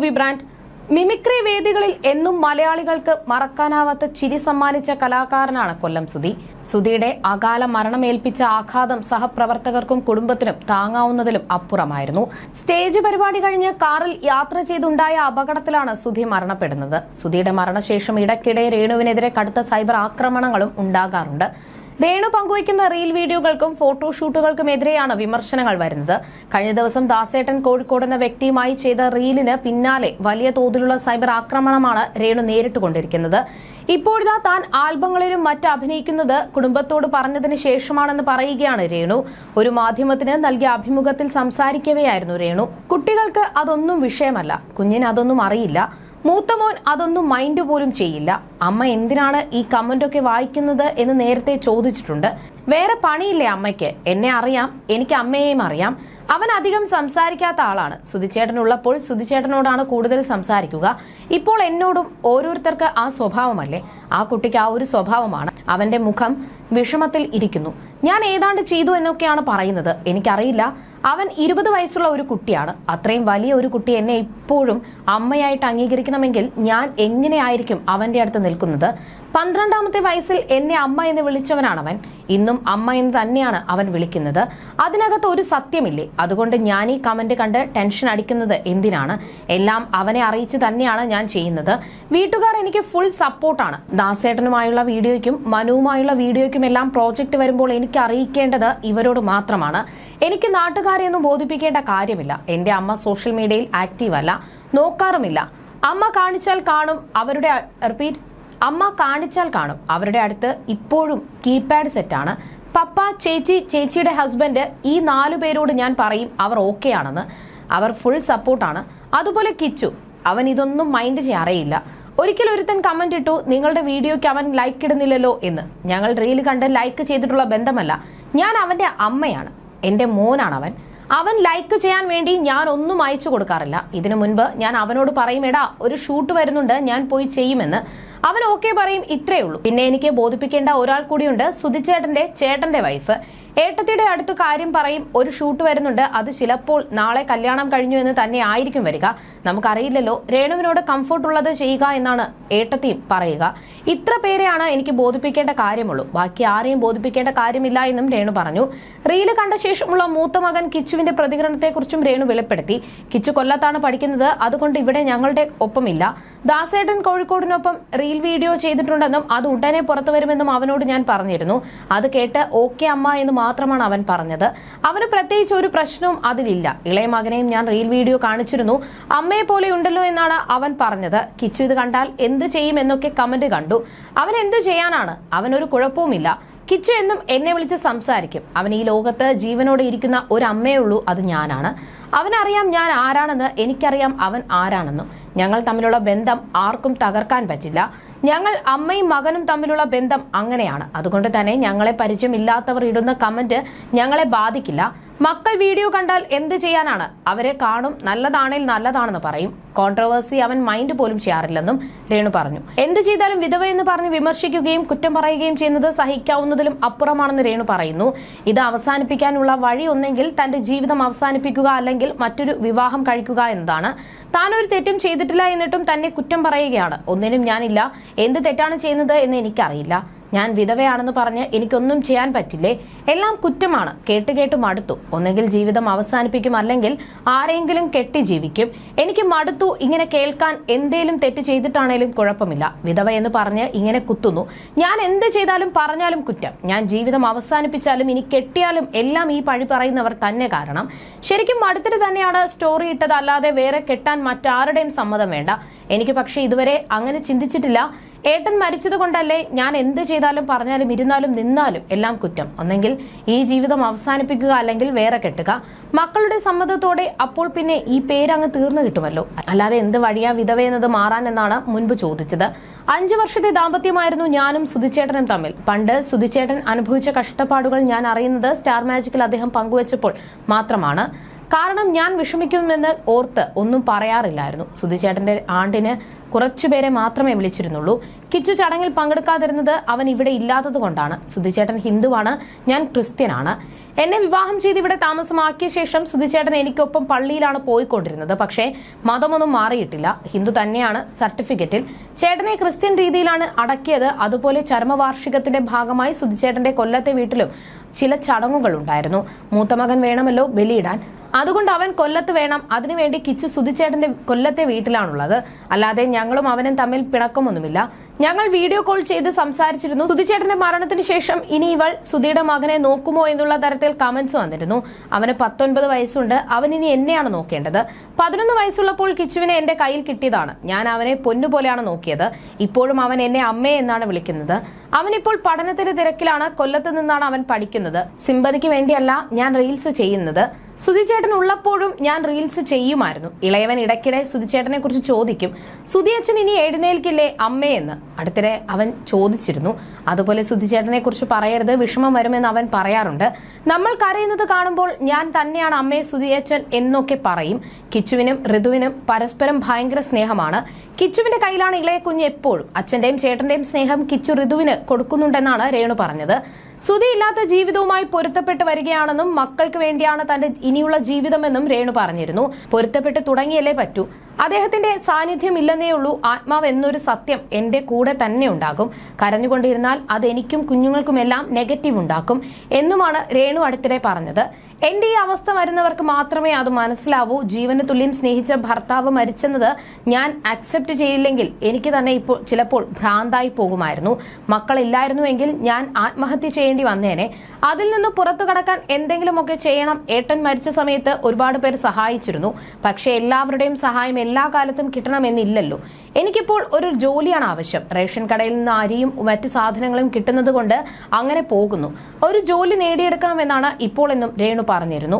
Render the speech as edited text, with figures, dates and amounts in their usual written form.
Movie brand. Mimicry വേദികളിൽ എന്നും മലയാളികൾക്ക് മറക്കാനാവാത്ത ചിരി സമ്മാനിച്ച കലാകാരനാണ് കൊല്ലം സുധി. സുധിയുടെ അകാല മരണമേൽപ്പിച്ച ആഘാതം സഹപ്രവർത്തകർക്കും കുടുംബത്തിനും താങ്ങാവുന്നതിലും അപ്പുറമായിരുന്നു. സ്റ്റേജ് പരിപാടി കഴിഞ്ഞ് കാറിൽ യാത്ര ചെയ്തുണ്ടായ അപകടത്തിലാണ് സുധി മരണപ്പെടുന്നത്. സുധിയുടെ മരണശേഷം ഇടയ്ക്കിടെ രേണുവിനെതിരെ കടുത്ത സൈബർ ആക്രമണങ്ങളും ഉണ്ടാകാറുണ്ട്. രേണു പങ്കുവയ്ക്കുന്ന റീൽ വീഡിയോകൾക്കും ഫോട്ടോഷൂട്ടുകൾക്കുമെതിരെയാണ് വിമർശനങ്ങൾ വരുന്നത്. കഴിഞ്ഞ ദിവസം ദാസേട്ടൻ കോഴിക്കോട് എന്ന വ്യക്തിയുമായി ചെയ്ത റീലിന് പിന്നാലെ വലിയ തോതിലുള്ള സൈബർ ആക്രമണമാണ് രേണു നേരിട്ടുകൊണ്ടിരിക്കുന്നത്. ഇപ്പോഴിതാ താൻ ആൽബങ്ങളിലും മറ്റ് അഭിനയിക്കുന്നത് കുടുംബത്തോട് പറഞ്ഞതിന് ശേഷമാണെന്ന് പറയുകയാണ് രേണു. ഒരു മാധ്യമത്തിന് നൽകിയ അഭിമുഖത്തിൽ സംസാരിക്കവെയായിരുന്നു രേണു. കുട്ടികൾക്ക് അതൊന്നും വിഷയമല്ല, കുഞ്ഞിന് അതൊന്നും അറിയില്ല, മൂത്തമോൻ അതൊന്നും മൈൻഡ് പോലും ചെയ്യില്ല. അമ്മ എന്തിനാണ് ഈ കമന്റൊക്കെ വായിക്കുന്നത് എന്ന് നേരത്തെ ചോദിച്ചിട്ടുണ്ട്. വേറെ പണിയില്ലേ അമ്മയ്ക്ക്? എന്നെ അറിയാം, എനിക്ക് അമ്മയെയും അറിയാം. അവൻ അധികം സംസാരിക്കാത്ത ആളാണ്. സുധിച്ചേട്ടനുള്ളപ്പോൾ സുധിച്ചേട്ടനോടാണ് കൂടുതൽ സംസാരിക്കുക. ഇപ്പോൾ എന്നോടും ഓരോരുത്തർക്ക് ആ സ്വഭാവമല്ലേ? ആ കുട്ടിക്ക് ആ ഒരു സ്വഭാവമാണ്. അവന്റെ മുഖം വിഷമത്തിൽ ഇരിക്കുന്നു. ഞാൻ ഏതാണ്ട് ചെയ്തു എന്നൊക്കെയാണ് പറയുന്നത്. എനിക്കറിയില്ല. അവൻ 20 വയസ്സുള്ള ഒരു കുട്ടിയാണ്. അത്രയും വലിയ ഒരു കുട്ടി എന്നെ ഇപ്പോഴും അമ്മയായിട്ട് അംഗീകരിക്കണമെങ്കിൽ ഞാൻ എങ്ങനെയായിരിക്കും അവന്റെ അടുത്ത് നിൽക്കുന്നത്? 12ാമത്തെ വയസ്സിൽ എന്നെ അമ്മ എന്ന് വിളിച്ചവനാണവൻ. ഇന്നും അമ്മ എന്ന് തന്നെയാണ് അവൻ വിളിക്കുന്നത്. അതിനകത്ത് ഒരു സത്യമില്ലേ? അതുകൊണ്ട് ഞാൻ ഈ കമന്റ് കണ്ട് ടെൻഷൻ അടിക്കുന്നത് എന്തിനാണ്? എല്ലാം അവനെ അറിയിച്ച് തന്നെയാണ് ഞാൻ ചെയ്യുന്നത്. വീട്ടുകാർ എനിക്ക് ഫുൾ സപ്പോർട്ടാണ്. ദാസേട്ടനുമായുള്ള വീഡിയോയ്ക്കും മനുവുമായുള്ള വീഡിയോയ്ക്കും എല്ലാം പ്രോജക്റ്റ് വരുമ്പോൾ എനിക്ക് അറിയിക്കേണ്ടത് ഇവരോട് മാത്രമാണ്. എനിക്ക് നാട്ടുകാരെ ഒന്നും ബോധിപ്പിക്കേണ്ട കാര്യമില്ല. എന്റെ അമ്മ സോഷ്യൽ മീഡിയയിൽ ആക്റ്റീവ് അല്ല, നോക്കാറുമില്ല. അമ്മ കാണിച്ചാൽ കാണും അവരുടെ അടുത്ത് ഇപ്പോഴും കീപാഡ് സെറ്റാണ്. പപ്പ, ചേച്ചി, ചേച്ചിയുടെ ഹസ്ബൻഡ്, ഈ 4 പേരോട് ഞാൻ പറയും അവർ ഓക്കെ ആണെന്ന്. അവർ ഫുൾ സപ്പോർട്ടാണ്. അതുപോലെ കിച്ചു, അവൻ ഇതൊന്നും മൈൻഡ് ചെയ്യാറിയില്ല. ഒരിക്കൽ ഒരുത്തൻ കമന്റ് ഇട്ടു, നിങ്ങളുടെ വീഡിയോയ്ക്ക് അവൻ ലൈക്ക് ഇടുന്നില്ലല്ലോ എന്ന്. ഞങ്ങൾ റീൽ കണ്ട് ലൈക്ക് ചെയ്തിട്ടുള്ള ബന്ധമല്ല. ഞാൻ അവന്റെ അമ്മയാണ്. എന്റെ മോനാണ് അവൻ. അവൻ ലൈക്ക് ചെയ്യാൻ വേണ്ടി ഞാൻ ഒന്നും അയച്ചു കൊടുക്കാറില്ല. ഇതിനു മുൻപ് ഞാൻ അവനോട് പറയും, എടാ ഒരു ഷൂട്ട് വരുന്നുണ്ട്, ഞാൻ പോയി ചെയ്യുമെന്ന്. അവൻ ഓക്കെ പറയും, ഇത്രയേ ഉള്ളൂ. പിന്നെ എനിക്ക് ബോധിപ്പിക്കേണ്ട ഒരാൾ കൂടിയുണ്ട്, സുധിച്ചേട്ടന്റെ ചേട്ടന്റെ വൈഫ്. ഏട്ടത്തിയുടെ അടുത്ത് കാര്യം പറയും, ഒരു ഷൂട്ട് വരുന്നുണ്ട്, അത് ചിലപ്പോൾ നാളെ കല്യാണം കഴിഞ്ഞു എന്ന് തന്നെ ആയിരിക്കും വരിക. നമുക്കറിയില്ലല്ലോ. രേണുവിനോട് കംഫർട്ട് ഉള്ളത് ചെയ്യുക എന്നാണ് ഏട്ടത്തിയും പറയുക. ഇത്ര പേരെയാണ് എനിക്ക് ബോധിപ്പിക്കേണ്ട കാര്യമുള്ളൂ, ബാക്കി ആരെയും ബോധിപ്പിക്കേണ്ട കാര്യമില്ല എന്നും രേണു പറഞ്ഞു. റീല് കണ്ട ശേഷമുള്ള മൂത്ത മകൻ കിച്ചുവിന്റെ പ്രതികരണത്തെക്കുറിച്ചും രേണു വെളിപ്പെടുത്തി. കിച്ചു കൊല്ലത്താണ് പഠിക്കുന്നത്, അതുകൊണ്ട് ഇവിടെ ഞങ്ങളുടെ ഒപ്പമില്ല. ദാസേട്ടൻ കോഴിക്കോടിനൊപ്പം റീൽ വീഡിയോ ചെയ്തിട്ടുണ്ടെന്നും അത് ഉടനെ പുറത്തു വരുമെന്നും അവനോട് ഞാൻ പറഞ്ഞിരുന്നു. അത് കേട്ട് ഓക്കെ അമ്മ എന്ന് മാത്രമാണ് അവൻ പറഞ്ഞത്. അവന് പ്രത്യേകിച്ച് ഒരു പ്രശ്നവും അതിലില്ല. ഇളയ മകനെയും ഞാൻ റീൽ വീഡിയോ കാണിച്ചിരുന്നു, അമ്മയെ പോലെ ഉണ്ടല്ലോ എന്നാണ് അവൻ പറഞ്ഞത്. കിച്ചു ഇത് കണ്ടാൽ എന്ത് ചെയ്യും എന്നൊക്കെ കമന്റ് കണ്ടു. അവൻ എന്ത് ചെയ്യാനാണ്? അവനൊരു കുഴപ്പവുമില്ല. കിച്ചു എന്നും എന്നെ വിളിച്ച് സംസാരിക്കും. അവൻ ഈ ലോകത്ത് ജീവനോടെ ഇരിക്കുന്ന ഒരു അമ്മയേ ഉള്ളൂ, അത് ഞാനാണ്. അവനറിയാം ഞാൻ ആരാണെന്ന്, എനിക്കറിയാം അവൻ ആരാണെന്നും. ഞങ്ങൾ തമ്മിലുള്ള ബന്ധം ആർക്കും തകർക്കാൻ പറ്റില്ല. ഞങ്ങൾ അമ്മയും മകനും തമ്മിലുള്ള ബന്ധം അങ്ങനെയാണ്. അതുകൊണ്ട് തന്നെ ഞങ്ങളെ പരിചയമില്ലാത്തവർ ഇടുന്ന കമന്റ് ഞങ്ങളെ ബാധിക്കില്ല. മക്കൾ വീഡിയോ കണ്ടാൽ എന്ത് ചെയ്യാനാണ്? അവരെ കാണും, നല്ലതാണേൽ നല്ലതാണെന്ന് പറയും. കോൺട്രവേഴ്സി അവൻ മൈൻഡ് പോലും ചെയ്യാറില്ലെന്നും രേണു പറഞ്ഞു. എന്ത് ചെയ്താലും വിധവയെന്ന് പറഞ്ഞ് വിമർശിക്കുകയും കുറ്റം പറയുകയും ചെയ്യുന്നത് സഹിക്കാവുന്നതിലും അപ്പുറമാണെന്ന് രേണു പറയുന്നു. ഇത് അവസാനിപ്പിക്കാനുള്ള വഴി ഒന്നെങ്കിൽ തന്റെ ജീവിതം അവസാനിപ്പിക്കുക, അല്ലെങ്കിൽ മറ്റൊരു വിവാഹം കഴിക്കുക എന്നതാണ്. താനൊരു തെറ്റും ചെയ്തിട്ടില്ല എന്നിട്ടും തന്നെ കുറ്റം പറയുകയാണ്. ഒന്നിനും ഞാനില്ല, എന്ത് തെറ്റാണ് ചെയ്യുന്നത് എന്ന് എനിക്കറിയില്ല. ഞാൻ വിധവയാണെന്ന് പറഞ്ഞ് എനിക്കൊന്നും ചെയ്യാൻ പറ്റില്ലേ? എല്ലാം കുറ്റമാണ്. കേട്ട് മടുത്തു. ഒന്നെങ്കിൽ ജീവിതം അവസാനിപ്പിക്കും, അല്ലെങ്കിൽ ആരെങ്കിലും കെട്ടി ജീവിക്കും. എനിക്ക് മടുത്തു ഇങ്ങനെ കേൾക്കാൻ. എന്തേലും തെറ്റ് ചെയ്തിട്ടാണേലും കുഴപ്പമില്ല, വിധവ എന്ന് പറഞ്ഞ് ഇങ്ങനെ കുത്തുന്നു. ഞാൻ എന്ത് ചെയ്താലും പറഞ്ഞാലും കുറ്റം. ഞാൻ ജീവിതം അവസാനിപ്പിച്ചാലും ഇനി കെട്ടിയാലും എല്ലാം ഈ പഴി പറയുന്നവർ തന്നെ കാരണം. ശരിക്കും മടുത്തിട്ട് തന്നെയാണ് സ്റ്റോറി ഇട്ടത്, അല്ലാതെ വേറെ കെട്ടാൻ മറ്റാരുടെയും സമ്മതം വേണ്ട. എനിക്ക് പക്ഷെ ഇതുവരെ അങ്ങനെ ചിന്തിച്ചിട്ടില്ല. ഏട്ടൻ മരിച്ചത് കൊണ്ടല്ലേ ഞാൻ എന്ത് ചെയ്താലും പറഞ്ഞാലും ഇരുന്നാലും നിന്നാലും എല്ലാം കുറ്റം. ഒന്നെങ്കിൽ ഈ ജീവിതം അവസാനിപ്പിക്കുക, അല്ലെങ്കിൽ വേറെ കെട്ടുക. മക്കളുടെ സമ്മതത്തോടെ. അപ്പോൾ പിന്നെ ഈ പേരങ്ങ് തീർന്നു കിട്ടുമല്ലോ. അല്ലാതെ എന്ത് വഴിയാ വിധവയെന്നത് മാറാൻ എന്നാണ് മുൻപ് ചോദിച്ചത്. 5 വർഷത്തെ ദാമ്പത്യമായിരുന്നു ഞാനും സുധിച്ചേട്ടനും തമ്മിൽ. പണ്ട് സുധിച്ചേട്ടൻ അനുഭവിച്ച കഷ്ടപ്പാടുകൾ ഞാൻ അറിയുന്നത് സ്റ്റാർ മാജിക്കിൽ അദ്ദേഹം പങ്കുവച്ചപ്പോൾ മാത്രമാണ്. കാരണം ഞാൻ വിഷമിക്കുമെന്ന് ഓർത്ത് ഒന്നും പറയാറില്ലായിരുന്നു. സുധിച്ചേട്ടന്റെ ആണ്ടിന് കുറച്ചുപേരെ മാത്രമേ വിളിച്ചിരുന്നുള്ളൂ. കിച്ചു ചടങ്ങിൽ പങ്കെടുക്കാതിരുന്നത് അവൻ ഇവിടെ ഇല്ലാത്തത് കൊണ്ടാണ്. സുധിച്ചേട്ടൻ ഹിന്ദുവാണ്, ഞാൻ ക്രിസ്ത്യനാണ്. എന്നെ വിവാഹം ചെയ്ത് ഇവിടെ താമസമാക്കിയ ശേഷം സുധിച്ചേട്ടൻ എനിക്കൊപ്പം പള്ളിയിലാണ് പോയിക്കൊണ്ടിരുന്നത്. പക്ഷേ മതമൊന്നും മാറിയിട്ടില്ല, ഹിന്ദു തന്നെയാണ് സർട്ടിഫിക്കറ്റിൽ. ചേട്ടനെ ക്രിസ്ത്യൻ രീതിയിലാണ് അടക്കിയത്. അതുപോലെ ചരമവാർഷികത്തിന്റെ ഭാഗമായി സുധിച്ചേട്ടന്റെ കൊല്ലത്തെ വീട്ടിലും ചില ചടങ്ങുകൾ ഉണ്ടായിരുന്നു. മൂത്ത മകൻ വേണമല്ലോ ബലിയിടാൻ, അതുകൊണ്ട് അവൻ കൊല്ലത്ത് വേണം. അതിനുവേണ്ടി കിച്ചു സുധിച്ചേട്ടന്റെ കൊല്ലത്തെ വീട്ടിലാണുള്ളത്. അല്ലാതെ ഞങ്ങളും അവനും തമ്മിൽ പിണക്കമൊന്നുമില്ല. ഞങ്ങൾ വീഡിയോ കോൾ ചെയ്ത് സംസാരിച്ചിരുന്നു. സുധിച്ചേട്ടന്റെ മരണത്തിന് ശേഷം ഇനി ഇവൾ സുധിയുടെ മകനെ നോക്കുമോ എന്നുള്ള തരത്തിൽ കമന്റ്സ് വന്നിരുന്നു. അവന് 19 വയസ്സുണ്ട്, അവൻ ഇനി എന്നെയാണ് നോക്കേണ്ടത്. 11 വയസ്സുള്ളപ്പോൾ കിച്ചുവിനെ എന്റെ കയ്യിൽ കിട്ടിയതാണ്. ഞാൻ അവനെ പൊന്നുപോലെയാണ് നോക്കിയത്. ഇപ്പോഴും അവൻ എന്നെ അമ്മേ എന്നാണ് വിളിക്കുന്നത്. അവനിപ്പോൾ പഠനത്തിന്റെ തിരക്കിലാണ്. കൊല്ലത്ത് നിന്നാണ് അവൻ പഠിക്കുന്നത്. സിമ്പതിക്ക് വേണ്ടിയല്ല ഞാൻ റീൽസ് ചെയ്യുന്നത്. സുധിച്ചേട്ടൻ ഉള്ളപ്പോഴും ഞാൻ റീൽസ് ചെയ്യുമായിരുന്നു. ഇളയവൻ ഇടയ്ക്കിടെ സുധിച്ചേട്ടനെ കുറിച്ച് ചോദിക്കും, സുധിയച്ഛൻ ഇനി എഴുന്നേൽക്കില്ലേ അമ്മയെന്ന്. അടുത്തിടെ അവൻ ചോദിച്ചിരുന്നു. അതുപോലെ സുധിച്ചേട്ടനെ കുറിച്ച് പറയരുത്, വിഷമം വരുമെന്ന് അവൻ പറയാറുണ്ട്. നമ്മൾ കരയുന്നത് കാണുമ്പോൾ ഞാൻ തന്നെയാണ് അമ്മയെ സുധിയച്ഛൻ എന്നൊക്കെ പറയും. കിച്ചുവിനും ഋതുവിനും പരസ്പരം ഭയങ്കര സ്നേഹമാണ്. കിച്ചുവിന്റെ കയ്യിലാണ് ഇളയ കുഞ്ഞ് എപ്പോഴും. അച്ഛന്റെയും ചേട്ടന്റെയും സ്നേഹം കിച്ചു ഋതുവിന് കൊടുക്കുന്നുണ്ടെന്നാണ് രേണു പറഞ്ഞത്. സുധി ഇല്ലാത്ത ജീവിതവുമായി പൊരുത്തപ്പെട്ട് വരികയാണെന്നും മക്കൾക്ക് വേണ്ടിയാണ് തന്റെ ഇനിയുള്ള ജീവിതമെന്നും രേണു പറഞ്ഞിരുന്നു. പൊരുത്തപ്പെട്ട് തുടങ്ങിയല്ലേ പറ്റൂ. അദ്ദേഹത്തിന്റെ സാന്നിധ്യം ഇല്ലെന്നേ ഉള്ളൂ. ആത്മാവ് എന്നൊരു സത്യം എന്റെ കൂടെ തന്നെ ഉണ്ടാകും. കരഞ്ഞുകൊണ്ടിരുന്നാൽ അത് എനിക്കും കുഞ്ഞുങ്ങൾക്കുമെല്ലാം നെഗറ്റീവ് ഉണ്ടാക്കും എന്നുമാണ് രേണു അടുത്തിടെ പറഞ്ഞത്. എന്റെ ഈ അവസ്ഥ വരുന്നവർക്ക് മാത്രമേ അത് മനസ്സിലാവൂ. ജീവന് തുല്യം സ്നേഹിച്ച ഭർത്താവ് മരിച്ചെന്നത് ഞാൻ അക്സെപ്റ്റ് ചെയ്യില്ലെങ്കിൽ എനിക്ക് തന്നെ ഇപ്പോൾ ചിലപ്പോൾ ഭ്രാന്തായി പോകുമായിരുന്നു. മക്കളില്ലായിരുന്നുവെങ്കിൽ ഞാൻ ആത്മഹത്യ ചെയ്യേണ്ടി വന്നേനെ. അതിൽ നിന്ന് പുറത്തു കടക്കാൻ എന്തെങ്കിലുമൊക്കെ ചെയ്യണം. ഏട്ടൻ മരിച്ച സമയത്ത് ഒരുപാട് പേർ സഹായിച്ചിരുന്നു. പക്ഷേ എല്ലാവരുടെയും സഹായം എല്ലാ കാലത്തും കിട്ടണമെന്നില്ലല്ലോ. എനിക്കിപ്പോൾ ഒരു ജോലിയാണ് ആവശ്യം. റേഷൻ കടയിൽ നിന്ന് അരിയും മറ്റ് സാധനങ്ങളും കിട്ടുന്നത് കൊണ്ട് അങ്ങനെ പോകുന്നു. ഒരു ജോലി നേടിയെടുക്കണമെന്നാണ് ഇപ്പോൾ എന്നും രേണു പറഞ്ഞിരുന്നു.